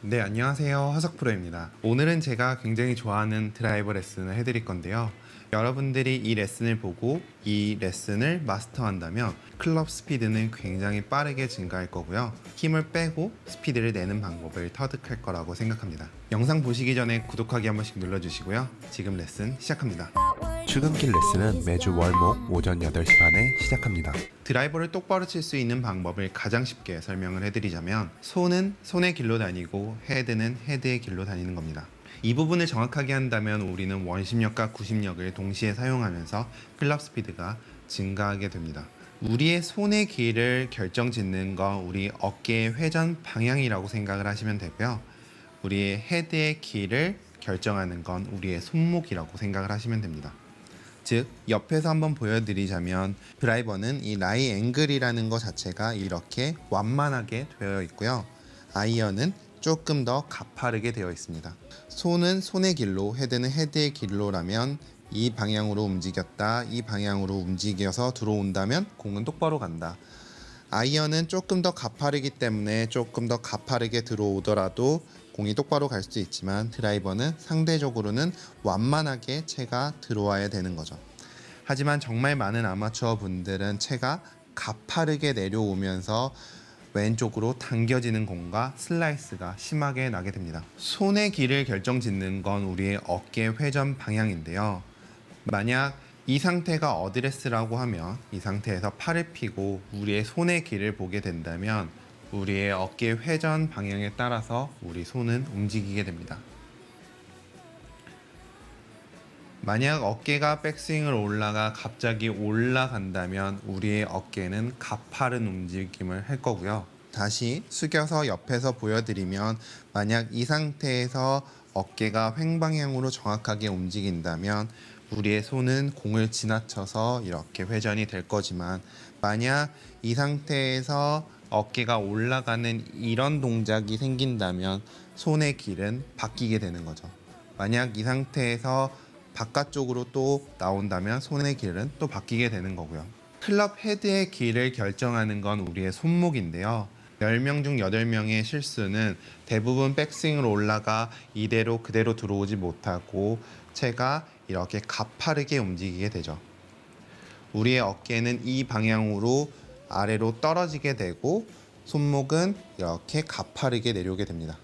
네, 안녕하세요. 허석프로입니다. 오늘은 제가 굉장히 좋아하는 드라이버 레슨을 해드릴 건데요. 여러분들이 이 레슨을 보고 이 레슨을 마스터한다면 클럽 스피드는 굉장히 빠르게 증가할 거고요. 힘을 빼고 스피드를 내는 방법을 터득할 거라고 생각합니다. 영상 보시기 전에 구독하기 한 번씩 눌러주시고요. 지금 레슨 시작합니다. 출근길 레슨은 매주 월목 오전 8시 반에 시작합니다. 드라이버를 똑바로 칠 수 있는 방법을 가장 쉽게 설명을 해드리자면 손은 손의 길로 다니고 헤드는 헤드의 길로 다니는 겁니다. 이 부분을 정확하게 한다면 우리는 원심력과 구심력을 동시에 사용하면서 클럽 스피드가 증가하게 됩니다. 우리의 손의 길을 결정짓는 건 우리 어깨의 회전 방향이라고 생각을 하시면 되고요. 우리의 헤드의 길을 결정하는 건 우리의 손목이라고 생각을 하시면 됩니다. 즉 옆에서 한번 보여드리자면 드라이버는 이 라이 앵글이라는 것 자체가 이렇게 완만하게 되어 있고요. 아이언은 조금 더 가파르게 되어 있습니다. 손은 손의 길로, 헤드는 헤드의 길로라면 이 방향으로 움직였다, 이 방향으로 움직여서 들어온다면 공은 똑바로 간다. 아이언은 조금 더 가파르기 때문에 조금 더 가파르게 들어오더라도 공이 똑바로 갈 수 있지만 드라이버는 상대적으로는 완만하게 채가 들어와야 되는 거죠. 하지만 정말 많은 아마추어 분들은 채가 가파르게 내려오면서 왼쪽으로 당겨지는 공과 슬라이스가 심하게 나게 됩니다. 손의 길을 결정짓는 건 우리의 어깨 회전 방향인데요. 만약 이 상태가 어드레스라고 하면 이 상태에서 팔을 펴고 우리의 손의 길을 보게 된다면 우리의 어깨 회전 방향에 따라서 우리 손은 움직이게 됩니다. 만약 어깨가 백스윙을 올라가 갑자기 올라간다면 우리의 어깨는 가파른 움직임을 할 거고요. 다시 숙여서 옆에서 보여드리면 만약 이 상태에서 어깨가 횡방향으로 정확하게 움직인다면 우리의 손은 공을 지나쳐서 이렇게 회전이 될 거지만 만약 이 상태에서 어깨가 올라가는 이런 동작이 생긴다면 손의 길은 바뀌게 되는 거죠. 만약 이 상태에서 바깥쪽으로 또 나온다면 손의 길은 또 바뀌게 되는 거고요. 클럽 헤드의 길을 결정하는 건 우리의 손목인데요. 10명 중 8명의 실수는 대부분 백스윙으로 올라가 이대로 그대로 들어오지 못하고 채가 이렇게 가파르게 움직이게 되죠. 우리의 어깨는 이 방향으로 아래로 떨어지게 되고 손목은 이렇게 가파르게 내려오게 됩니다.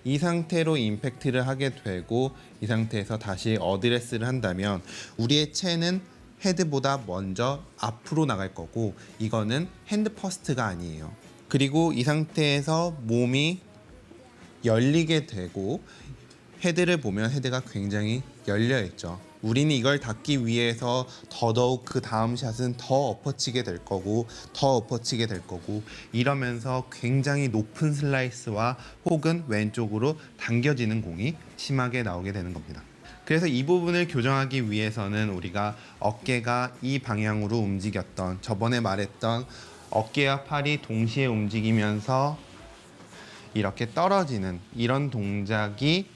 이 상태로 임팩트를 하게 되고 이 상태에서 다시 어드레스를 한다면 우리의 채는 헤드보다 먼저 앞으로 나갈 거고 이거는 핸드 퍼스트가 아니에요. 그리고 이 상태에서 몸이 열리게 되고 헤드를 보면 헤드가 굉장히 열려 있죠. 우리는 이걸 닫기 위해서 더더욱 그 다음 샷은 더 엎어치게 될 거고 더 엎어치게 될 거고 이러면서 굉장히 높은 슬라이스와 혹은 왼쪽으로 당겨지는 공이 심하게 나오게 되는 겁니다. 그래서 이 부분을 교정하기 위해서는 우리가 어깨가 이 방향으로 움직였던 저번에 말했던 어깨와 팔이 동시에 움직이면서 이렇게 떨어지는 이런 동작이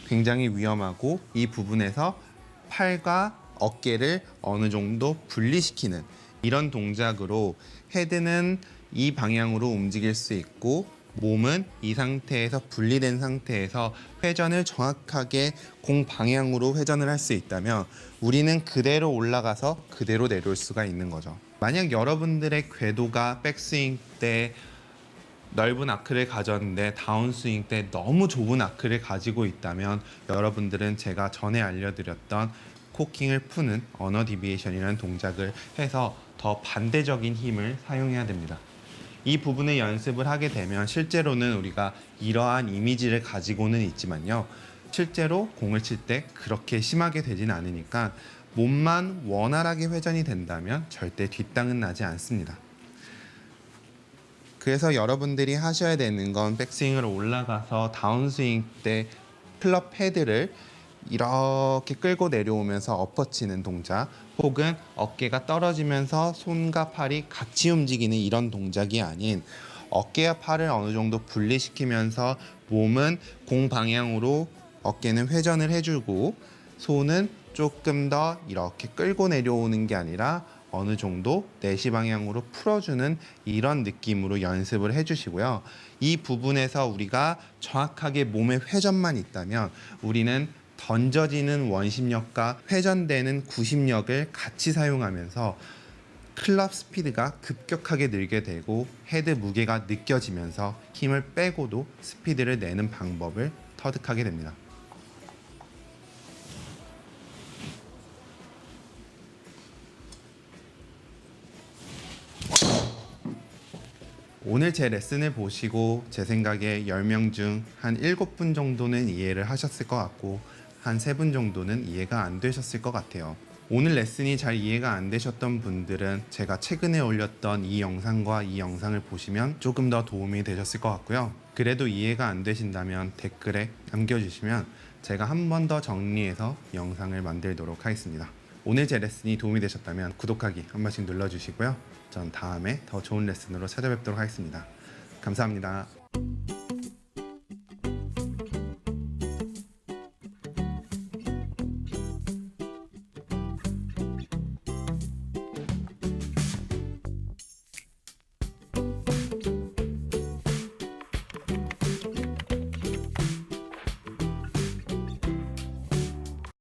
굉장히 위험하고 이 부분에서 팔과 어깨를 어느 정도 분리시키는 이런 동작으로 헤드는 이 방향으로 움직일 수 있고 몸은 이 상태에서 분리된 상태에서 회전을 정확하게 공 방향으로 회전을 할 수 있다면 우리는 그대로 올라가서 그대로 내려올 수가 있는 거죠. 만약 여러분들의 궤도가 백스윙 때 넓은 아크를 가졌는데 다운스윙 때 너무 좁은 아크를 가지고 있다면 여러분들은 제가 전에 알려드렸던 코킹을 푸는 언어 디비에이션이라는 동작을 해서 더 반대적인 힘을 사용해야 됩니다. 이 부분의 연습을 하게 되면 실제로는 우리가 이러한 이미지를 가지고는 있지만요. 실제로 공을 칠 때 그렇게 심하게 되진 않으니까 몸만 원활하게 회전이 된다면 절대 뒷땅은 나지 않습니다. 그래서 여러분들이 하셔야 되는 건 백스윙으로 올라가서 다운스윙 때 클럽 헤드를 이렇게 끌고 내려오면서 엎어치는 동작 혹은 어깨가 떨어지면서 손과 팔이 같이 움직이는 이런 동작이 아닌 어깨와 팔을 어느 정도 분리시키면서 몸은 공 방향으로 어깨는 회전을 해주고 손은 조금 더 이렇게 끌고 내려오는 게 아니라 어느 정도 내시 방향으로 풀어주는 이런 느낌으로 연습을 해주시고요. 이 부분에서 우리가 정확하게 몸의 회전만 있다면 우리는 던져지는 원심력과 회전되는 구심력을 같이 사용하면서 클럽 스피드가 급격하게 늘게 되고 헤드 무게가 느껴지면서 힘을 빼고도 스피드를 내는 방법을 터득하게 됩니다. 오늘 제 레슨을 보시고 제 생각에 10명 중 한 7분 정도는 이해를 하셨을 것 같고 한 3분 정도는 이해가 안 되셨을 것 같아요. 오늘 레슨이 잘 이해가 안 되셨던 분들은 제가 최근에 올렸던 이 영상과 이 영상을 보시면 조금 더 도움이 되셨을 것 같고요. 그래도 이해가 안 되신다면 댓글에 남겨주시면 제가 한 번 더 정리해서 영상을 만들도록 하겠습니다. 오늘 제 레슨이 도움이 되셨다면 구독하기 한 번씩 눌러주시고요. 전 다음에 더 좋은 레슨으로 찾아뵙도록 하겠습니다. 감사합니다.